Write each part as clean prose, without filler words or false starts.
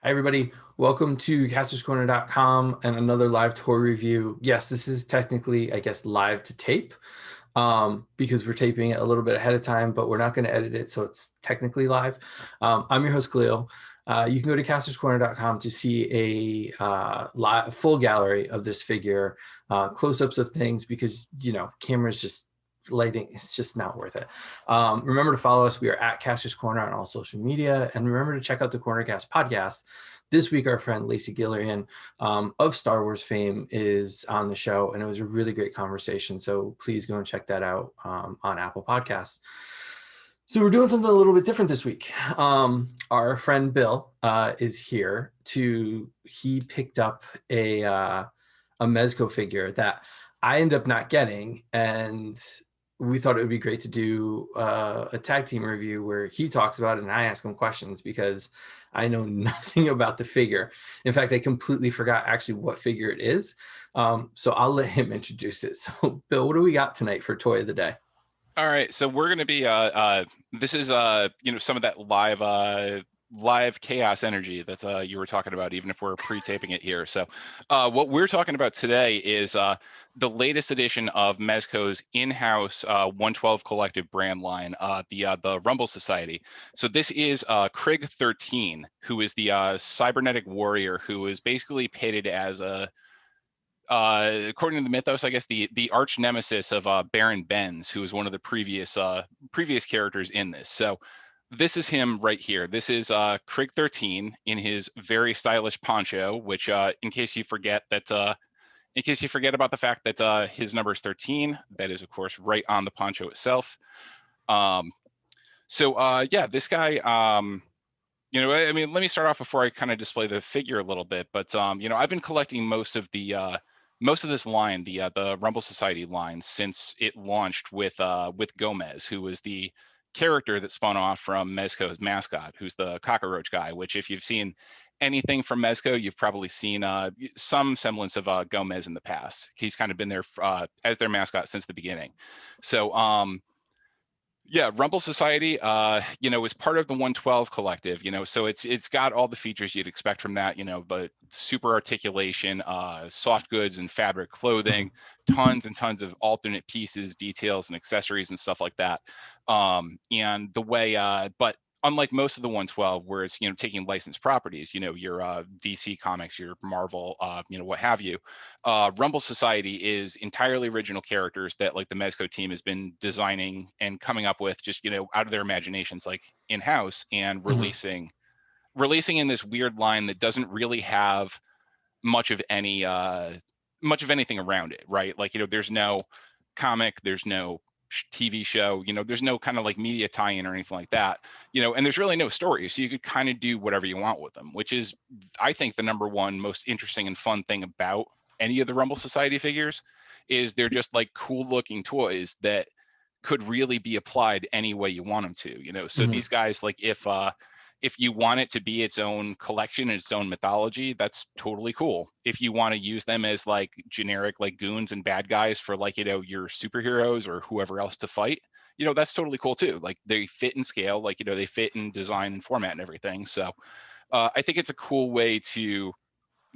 Hi, everybody. Welcome to casterscorner.com and another live toy review. Yes, this is technically, I guess, live to tape because we're taping it a little bit ahead of time, but we're not going to edit it, so it's technically live. I'm your host, Khalil. You can go to casterscorner.com to see a full gallery of this figure, close-ups of things because, cameras just lighting, it's just not worth it. Remember to follow us. We are at Casters Corner on all social media. And remember to check out the Cornercast podcast. This week, our friend Lacey Gillerian of Star Wars fame is on the show, and it was a really great conversation. So please go and check that out on Apple Podcasts. So we're doing something a little bit different this week. Our friend Bill is here he picked up a Mezco figure that I end up not getting, and we thought it would be great to do a tag team review where he talks about it and I ask him questions because I know nothing about the figure. In fact, I completely forgot actually what figure it is. So I'll let him introduce it. So Bill, what do we got tonight for toy of the day? All right, so we're going to be this is some of that live chaos energy that you were talking about, even if we're pre-taping it here. So what we're talking about today is the latest edition of Mezco's in-house 112 collective brand line, the Rumble Society. So this is KRIG 13, who is the cybernetic warrior who is basically pitted as according to the mythos, I guess the arch nemesis of Baron Benz, who was one of the previous characters in this. So this is him right here. This is KRIG 13 in his very stylish poncho, which in case you forget about the fact that his number is 13, that is of course right on the poncho itself. Yeah, this guy. I mean, let me start off before I kind of display the figure a little bit. But I've been collecting most of this line, the Rumble Society line, since it launched with Gomez, who was the character that spun off from Mezco's mascot, who's the cockroach guy. Which, if you've seen anything from Mezco, you've probably seen some semblance of Gomez in the past. He's kind of been there as their mascot since the beginning. So yeah, Rumble Society, is part of the 112 collective, so it's got all the features you'd expect from that, but super articulation, soft goods and fabric clothing, tons and tons of alternate pieces, details, and accessories and stuff like that. And the way, but unlike most of the 112, where it's, taking licensed properties, your DC Comics, your Marvel, what have you, Rumble Society is entirely original characters that like the Mezco team has been designing and coming up with just, out of their imaginations, like in-house, and releasing in this weird line that doesn't really have much of anything around it, right? Like, there's no comic, there's no TV show, there's no kind of like media tie-in or anything like that, and there's really no story, so you could kind of do whatever you want with them, which is, I think, the number one most interesting and fun thing about any of the Rumble Society figures, is they're just like cool looking toys that could really be applied any way you want them to, so these guys, like, if you want it to be its own collection and its own mythology, that's totally cool. If you want to use them as like generic like goons and bad guys for like, your superheroes or whoever else to fight, that's totally cool too. Like, they fit in scale, like, they fit in design and format and everything. So I think it's a cool way to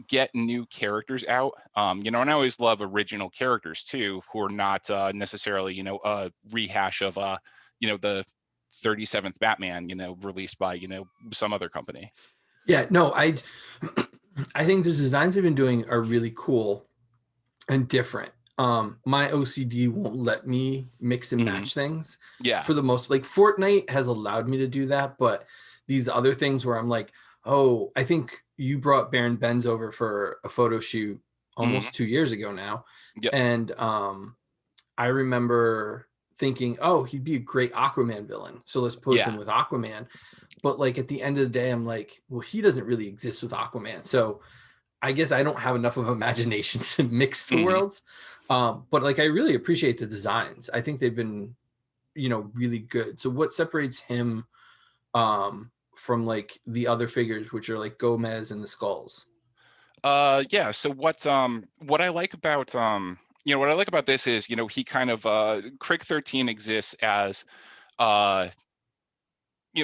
get new characters out. And I always love original characters too, who are not necessarily, a rehash of the 37th Batman, released by, some other company. Yeah, no, I think the designs they've been doing are really cool and different. My OCD won't let me mix and match things Yeah. for the most. Like, Fortnite has allowed me to do that, but these other things where I'm like, oh, I think you brought Baron Benz over for a photo shoot almost 2 years ago now, Yep. and I remember thinking, oh, he'd be a great Aquaman villain, so let's post him Yeah. with Aquaman. But like at the end of the day, I'm like, well, he doesn't really exist with Aquaman, so I guess I don't have enough of imagination to mix the worlds. But like, I really appreciate the designs. I think they've been, really good. So what separates him from like the other figures, which are like Gomez and the Skulls? Yeah. So what I like about this is, he kind of KRIG 13 exists as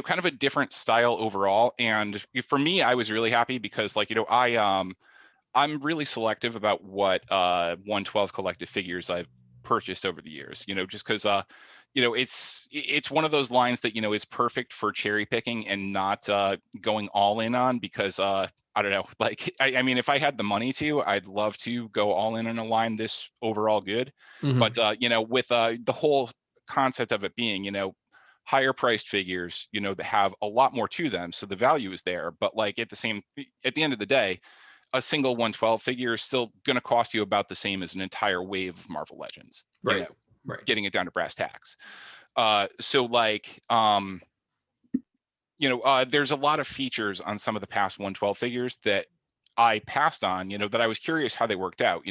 kind of a different style overall. And for me, I was really happy because like, I'm really selective about what 112 collective figures I've purchased over the years, just because it's one of those lines that is perfect for cherry picking and not going all in on, because I don't know, like I mean, if I had the money to, I'd love to go all in on a line this overall good. But with the whole concept of it being higher priced figures that have a lot more to them, so the value is there, but like at the end of the day, a single 112 figure is still going to cost you about the same as an entire wave of Marvel Legends, right. Getting it down to brass tacks. So like, there's a lot of features on some of the past 112 figures that I passed on, that I was curious how they worked out.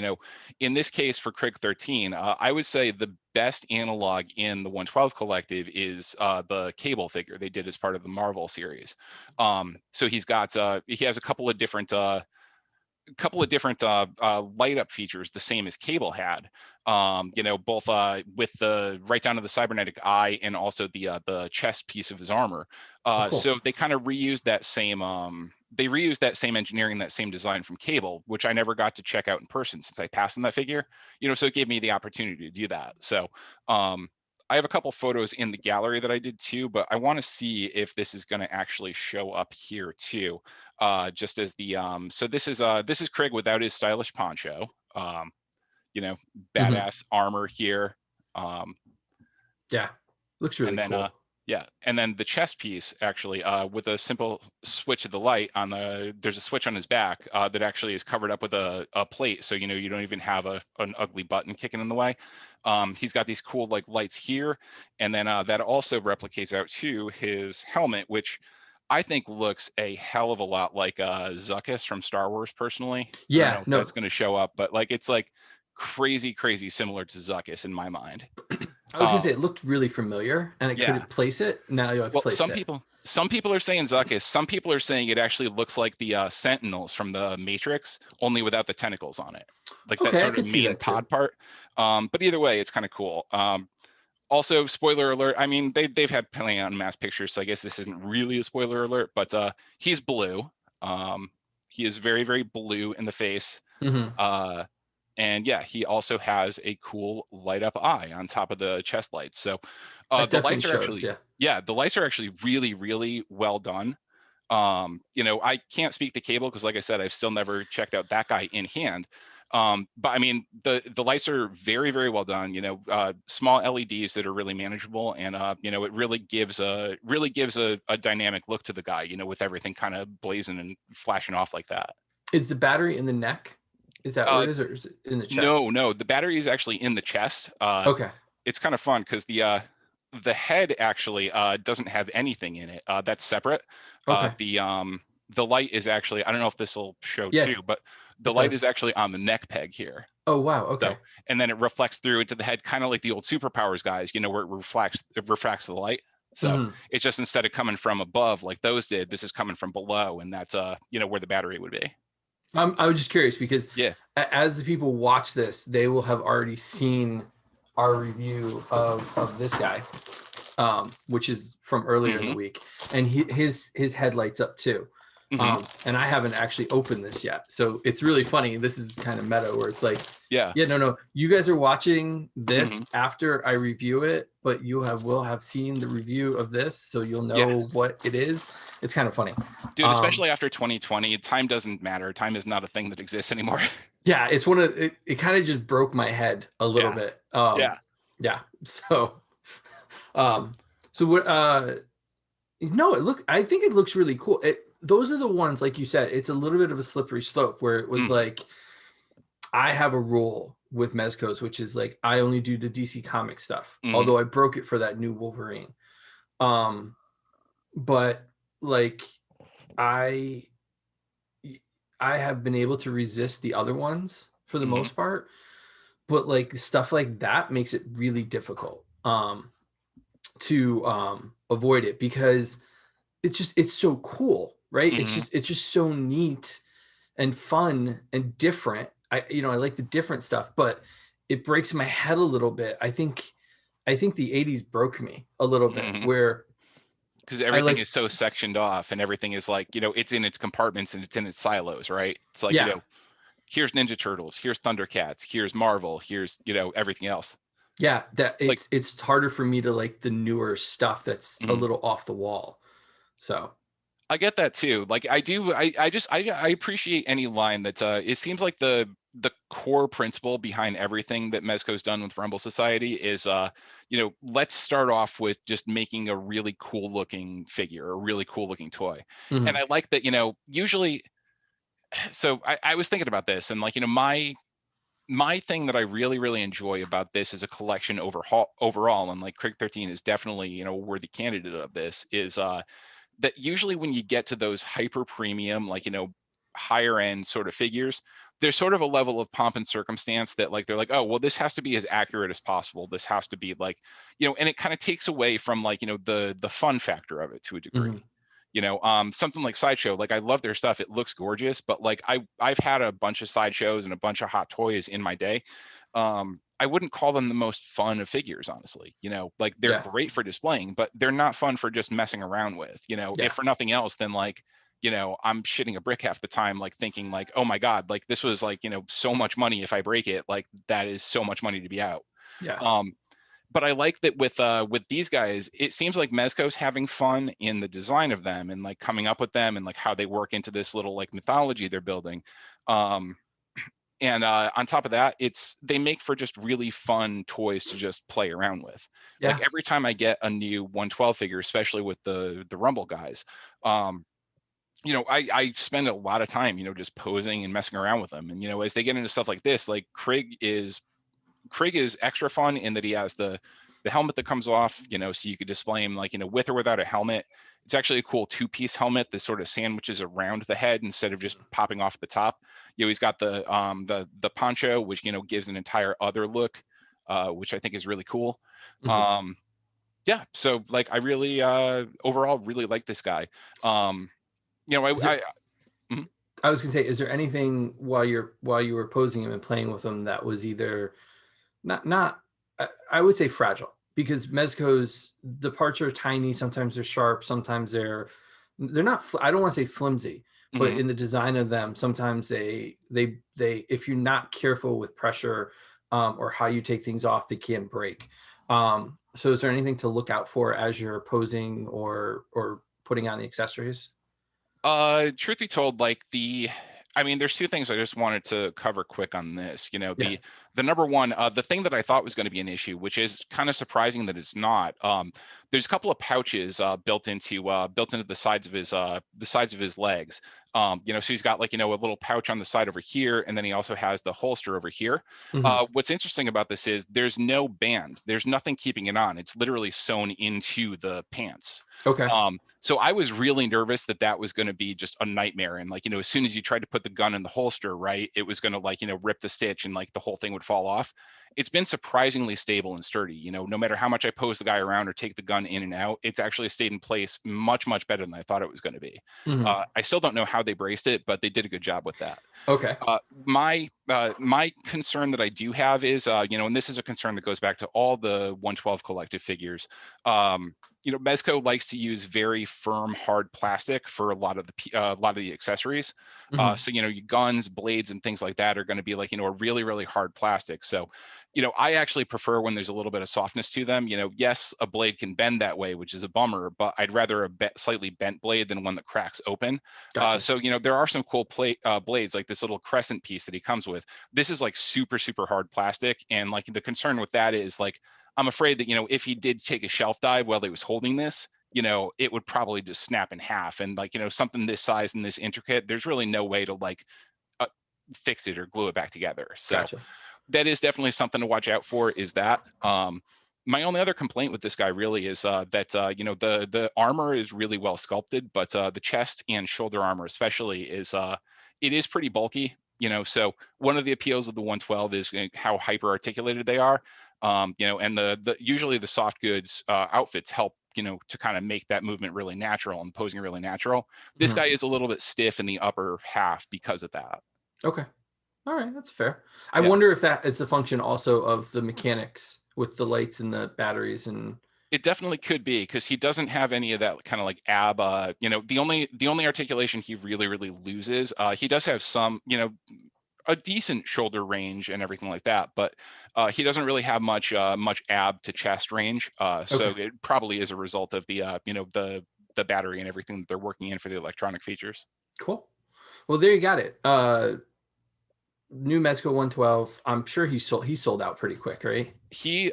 In this case for KRIG 13, I would say the best analog in the 112 collective is the Cable figure they did as part of the Marvel series. So he has a couple of different light up features, the same as Cable had, both with the right down to the cybernetic eye and also the chest piece of his armor. Cool. So they kind of reused that same engineering, that same design from Cable, which I never got to check out in person since I passed on that figure, so it gave me the opportunity to do that. So I have a couple photos in the gallery that I did too, but I want to see if this is going to actually show up here too. Just as the so this is KRIG without his stylish poncho. Badass armor here. Yeah, looks really cool. And then the chest piece actually with a simple switch of the light there's a switch on his back that actually is covered up with a plate, so you don't even have an ugly button kicking in the way. He's got these cool like lights here, and then that also replicates out to his helmet, which I think looks a hell of a lot like Zuckuss from Star Wars. Personally, I don't know if that's going to show up, but like it's like crazy similar to Zuckuss in my mind. I was gonna say it looked really familiar, and couldn't place it. Now you have placed it. Some people are saying Zuckuss. Some people are saying it actually looks like the Sentinels from the Matrix, only without the tentacles on it, like that sort of main pod part. But either way, it's kind of cool. Also, spoiler alert. I mean, they've had plenty on mass pictures, so I guess this isn't really a spoiler alert. But he's blue. He is very blue in the face. And yeah, he also has a cool light up eye on top of the chest lights. So the lights are actually, the lights are actually really well done. I can't speak to Cable because, like I said, I've still never checked out that guy in hand. But I mean, the lights are very well done. Small LEDs that are really manageable, and it really gives a dynamic look to the guy. With everything kind of blazing and flashing off like that. Is the battery in the neck? Is that where it is, or is it in the chest? No, the battery is actually in the chest. Okay. It's kind of fun because the head actually doesn't have anything in it. That's separate. Okay. The light is actually, I don't know if this will show too, but the light is actually on the neck peg here. Oh wow. Okay. So, and then it reflects through into the head, kind of like the old Superpowers guys, where it refracts the light. So it's just, instead of coming from above like those did, this is coming from below, and that's where the battery would be. I was just curious because as the people watch this, they will have already seen our review of this guy, which is from earlier in the week, and his head lights up too. And I haven't actually opened this yet, so it's really funny. This is kind of meta, where it's like, no, you guys are watching this after I review it, but you will have seen the review of this, so you'll know what it is. It's kind of funny, dude. Especially after 2020, time doesn't matter. Time is not a thing that exists anymore. Yeah, it's it kind of just broke my head a little bit. So, so what? No, I think it looks really cool. Those are the ones, like you said, it's a little bit of a slippery slope where it was like, I have a rule with Mezcos, which is like, I only do the DC comic stuff, although I broke it for that new Wolverine. But like, I have been able to resist the other ones for the most part, but like stuff like that makes it really difficult to avoid it, because it's so cool, right? It's just so neat and fun and different. I like the different stuff, but it breaks my head a little bit. I think the 80s broke me a little bit, where because I everything like, is so sectioned off and everything is like, it's in its compartments and it's in its silos, right? It's like, yeah, here's Ninja Turtles, here's Thundercats, here's Marvel, here's, everything else. yeah, that Like, it's harder for me to like the newer stuff that's a mhm. little off the wall. So I get that too. Like I do, I appreciate any line that it seems like the core principle behind everything that Mezco's done with Rumble Society is let's start off with just making a really cool looking figure, a really cool looking toy. And mhm, I like that, usually so I was thinking about this and like, my thing that I really, really enjoy about this as a collection overall, and like KRIG 13 is definitely, a worthy candidate of this, is that usually when you get to those hyper premium, like, higher end sort of figures, there's sort of a level of pomp and circumstance that like they're like, oh well, this has to be as accurate as possible. This has to be like, and it kind of takes away from like, the fun factor of it to a mhm, degree. Something like Sideshow, like I love their stuff. It looks gorgeous, but like I've had a bunch of Sideshows and a bunch of hot toys in my day. I wouldn't call them the most fun of figures, honestly. Like they're yeah, great for displaying, but they're not fun for just messing around with. If yeah, for nothing else, then like, I'm shitting a brick half the time, like thinking like, oh my God, like this was like, so much money. If I break it, like that is so much money to be out. yeah, Um, but I like that with these guys, it seems like Mezco's having fun in the design of them and like coming up with them and like how they work into this little like mythology they're building. Um, and on top of that, they make for just really fun toys to just play around with. Like yeah, every time I get a new 112 figure, especially with the Rumble guys, um, I spend a lot of time, just posing and messing around with them. And as they get into stuff like this, like KRIG is extra fun in that he has the helmet that comes off, so you could display him like, with or without a helmet. It's actually a cool two-piece helmet that sort of sandwiches around the head instead of just popping off the top. He's got the poncho, which gives an entire other look, which I think is really cool. mhm. Um, yeah, so like I really overall really like this guy. Um, Is there, mhm. I was gonna say, is there anything while you were posing him and playing with him that was either not I would say fragile, because Mezco's the parts are tiny, sometimes they're sharp, sometimes they're not I don't want to say flimsy, but Mhm. in the design of them, sometimes they if you're not careful with pressure, or how you take things off, they can break. So is there anything to look out for as you're posing or putting on the accessories? Truth be told, like I mean, there's two things I just wanted to cover quick on this. Yeah. The number one, the thing that I thought was going to be an issue, which is kind of surprising that it's not. There's a couple of pouches built into the sides of his legs. So he's got like a little pouch on the side over here, and then he also has the holster over here. Hmm. What's interesting about this is there's no band, there's nothing keeping it on. It's literally sewn into the pants. Okay. So I was really nervous that that was going to be just a nightmare. And like, as soon as you tried to put the gun in the holster, right, it was going to like, rip the stitch and like the whole thing would fall off. It's been surprisingly stable and sturdy. No matter how much I pose the guy around or take the gun in and out, it's actually stayed in place much, much better than I thought it was going to be. Hmm. I still don't know how they braced it, but they did a good job with that. Okay. My concern that I do have is, and this is a concern that goes back to all the 112 collective figures. Mezco likes to use very firm, hard plastic for a lot of the accessories. Hmm. So your guns, blades, and things like that are going to be like a really, really hard plastic. So, I actually prefer when there's a little bit of softness to them. Yes, a blade can bend that way, which is a bummer, but I'd rather slightly bent blade than one that cracks open. Gotcha. So there are some cool blades, like this little crescent piece that he comes with. This is like super, super hard plastic, and like the concern with that is like I'm afraid that if he did take a shelf dive while he was holding this, it would probably just snap in half. And like something this size and this intricate, there's really no way to like uh, fix it or glue it back together. So Gotcha. that is definitely something to watch out for. Is that my only other complaint with this guy really is that the armor is really well sculpted, but the chest and shoulder armor especially is it is pretty bulky. So one of the appeals of the 112 is how hyper articulated they are. And the usually the soft goods outfits help to kind of make that movement really natural and posing really natural. This Mhm. guy is a little bit stiff in the upper half because of that. Okay. All right, that's fair. I Yeah. wonder if that it's a function also of the mechanics with the lights and the batteries and It definitely could be, because he doesn't have any of that kind of like ab. The only articulation he really loses. He does have some, a decent shoulder range and everything like that, but he doesn't really have much ab to chest range. So Okay, it probably is a result of the battery and everything that they're working in for the electronic features. cool. Well, there you got it. New Mezco 112. I'm sure he sold out pretty quick, right?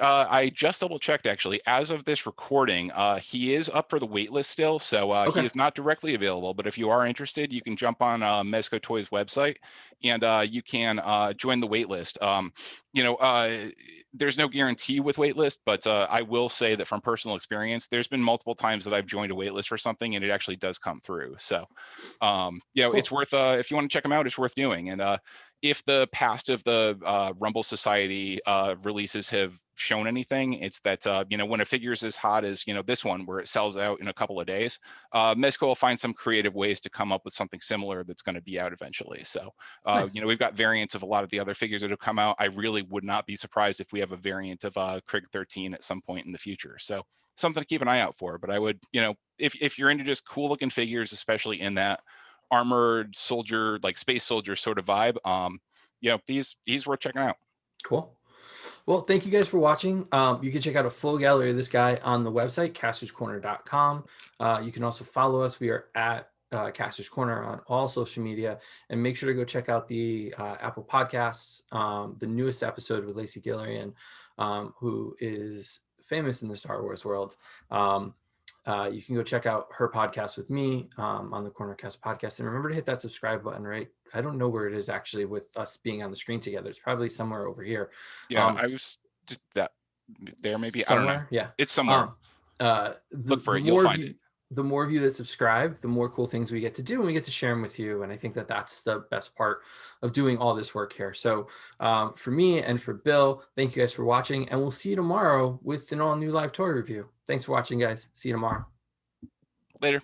I just double checked actually. As of this recording, he is up for the wait list still, so he Okay. is not directly available. But if you are interested, you can jump on Mezco Toys website and you can join the wait list. There's no guarantee with wait list, but I will say that from personal experience, there's been multiple times that I've joined a wait list for something and it actually does come through. So, it's Cool. worth if you want to check them out, it's worth doing. And if the past of the Rumble Society releases have shown anything, it's that when a figure is as hot as this one, where it sells out in a couple of days, Mezco will find some creative ways to come up with something similar that's going to be out eventually. So Nice. we've got variants of a lot of the other figures that have come out. I really would not be surprised if we have a variant of KRIG 13 at some point in the future. So something to keep an eye out for. But I would, if you're into just cool looking figures, especially in that armored soldier, like space soldier sort of vibe, he's worth checking out. Cool. Well, thank you guys for watching. You can check out a full gallery of this guy on the website, castorscorner.com. You can also follow us. We are at Castors Corner on all social media. And make sure to go check out the Apple Podcasts, the newest episode with Lacey Gillian, who is famous in the Star Wars world. You can go check out her podcast with me on the Cornercast podcast. And remember to hit that subscribe button, right? I don't know where it is actually with us being on the screen together. It's probably somewhere over here. Yeah, I was just that there, maybe. I don't know. Somewhere. Yeah. It's somewhere. Look for The it. You'll more of find you, it. the more of you that subscribe, the more cool things we get to do, and we get to share them with you. And I think that that's the best part of doing all this work here. So for me and for Bill, thank you guys for watching, and we'll see you tomorrow with an all new live toy review. Thanks for watching, guys. See you tomorrow. Later.